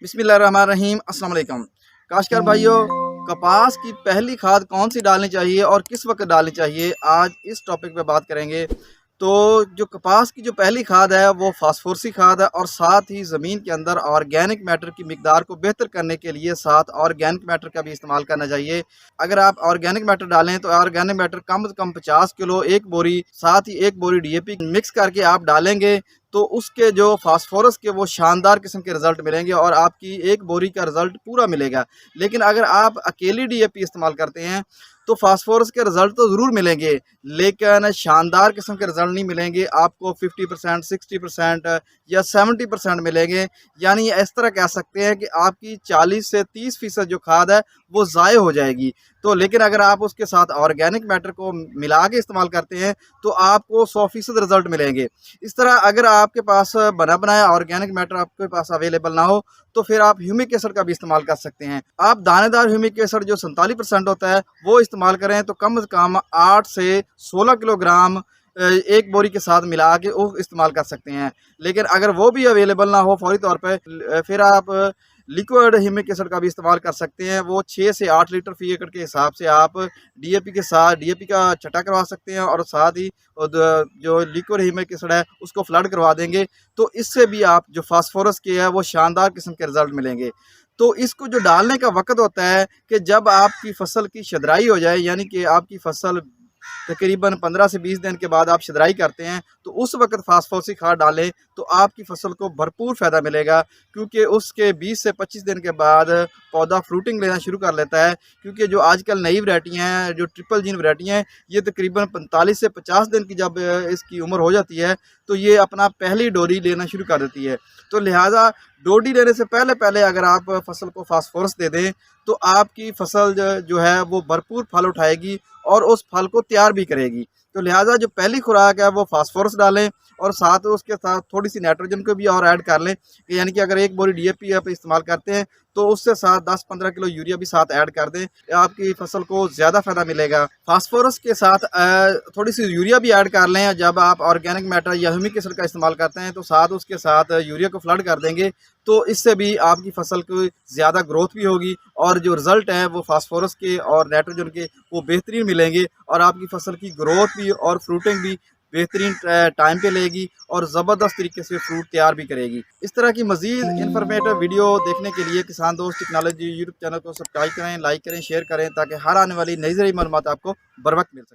बिस्मिल्लाहिर्रहमानिर्रहीम अस्सलाम वालेकुम। काश्तकार भाइयों, कपास की पहली खाद कौन सी डालनी चाहिए और किस वक्त डालनी चाहिए, आज इस टॉपिक पे बात करेंगे। तो जो कपास की जो पहली खाद है वो फास्फोरसी खाद है और साथ ही ज़मीन के अंदर ऑर्गेनिक मैटर की मिकदार को बेहतर करने के लिए साथ ऑर्गेनिक मैटर का भी इस्तेमाल करना चाहिए। अगर आप ऑर्गेनिक मैटर डालें तो ऑर्गेनिक मैटर कम से कम 50 किलो एक बोरी, साथ ही एक बोरी डीएपी मिक्स करके आप डालेंगे तो उसके जो फास्फोरस के वो शानदार किस्म के रिज़ल्ट मिलेंगे और आपकी एक बोरी का रिज़ल्ट पूरा मिलेगा। लेकिन अगर आप अकेली डीएपी इस्तेमाल करते हैं तो फास्फोरस के रिज़ल्ट तो ज़रूर मिलेंगे, लेकिन शानदार किस्म के रिज़ल्ट नहीं मिलेंगे। आपको 50%, 60% या 70% मिलेंगे। यानी इस तरह कह सकते हैं कि आपकी 40 से 30% जो खाद है वो ज़ाय हो जाएगी। तो लेकिन अगर आप उसके साथ ऑर्गेनिक मैटर को मिला के इस्तेमाल करते हैं तो आपको 100% रिज़ल्ट मिलेंगे। इस तरह अगर आपके पास बना बनाया ऑर्गेनिक मैटर आपके पास अवेलेबल ना हो तो फिर आप ह्यूमिक एसिड का भी इस्तेमाल कर सकते हैं। आप दानेदार ह्यूमिक एसिड जो 47% होता है वो इस्तेमाल करें तो कम से कम 8 से 16 किलोग्राम एक बोरी के साथ मिला के वो इस्तेमाल कर सकते हैं। लेकिन अगर वो भी अवेलेबल ना हो फौरी तौर पे फिर आप लिक्विड ह्यूमिक एसिड का भी इस्तेमाल कर सकते हैं। वो 6 से 8 लीटर फी एकड़ के हिसाब से आप डीएपी के साथ डीएपी का छटा करवा सकते हैं और साथ ही जो लिक्विड ह्यूमिक एसिड है उसको फ्लड करवा देंगे तो इससे भी आप जो फास्फोरस के है वो शानदार किस्म के रिज़ल्ट मिलेंगे। तो इसको जो डालने का वक्त होता है कि जब आपकी फसल की शदराई हो जाए, यानी कि आपकी फसल तकरीबन 15 से 20 दिन के बाद आप शदराई करते हैं तो उस वक्त फास्फोरसी खाद डालें तो आपकी फसल को भरपूर फ़ायदा मिलेगा, क्योंकि उसके 20 से 25 दिन के बाद पौधा फ्रूटिंग लेना शुरू कर लेता है। क्योंकि जो आजकल नई वैरायटियाँ हैं, जो ट्रिपल जीन वैरायटियाँ हैं, ये तकरीबन 45 से 50 दिन की जब इसकी उम्र हो जाती है तो ये अपना पहली डोरी लेना शुरू कर देती है। तो लिहाजा डोरी लेने से पहले पहले अगर आप फसल को फास्फोरस दे दें तो आपकी फसल जो है वो भरपूर फल उठाएगी और उस फल को तैयार भी करेगी। तो लिहाजा जो पहली खुराक है वो फास्फोरस डालें और साथ उसके साथ थोड़ी सी नाइट्रोजन को भी और ऐड कर लें। यानी कि अगर एक बोरी डीएपी आप इस्तेमाल करते हैं तो उससे साथ 10-15 किलो यूरिया भी साथ ऐड कर दें, आपकी फसल को ज़्यादा फ़ायदा मिलेगा। फास्फोरस के साथ थोड़ी सी यूरिया भी ऐड कर लें। जब आप ऑर्गेनिक मैटर या ह्यूमिक एसिड का इस्तेमाल करते हैं तो साथ उसके साथ यूरिया को फ्लड कर देंगे तो इससे भी आपकी फसल की ज़्यादा ग्रोथ भी होगी और जो रिज़ल्ट है वो फास्फोरस के और नाइट्रोजन के वो बेहतरीन मिलेंगे और आपकी फसल की ग्रोथ भी और फ्रूटिंग भी बेहतरीन टाइम पे लेगी और ज़बरदस्त तरीके से फ्रूट तैयार भी करेगी। इस तरह की मज़ीद इन्फॉर्मेटिव वीडियो देखने के लिए किसान दोस्त टेक्नोलॉजी यूट्यूब चैनल को सब्सक्राइब करें, लाइक करें, शेयर करें ताकि हर आने वाली नई ज़रूरी मालूमात आपको बर वक्त मिल सके।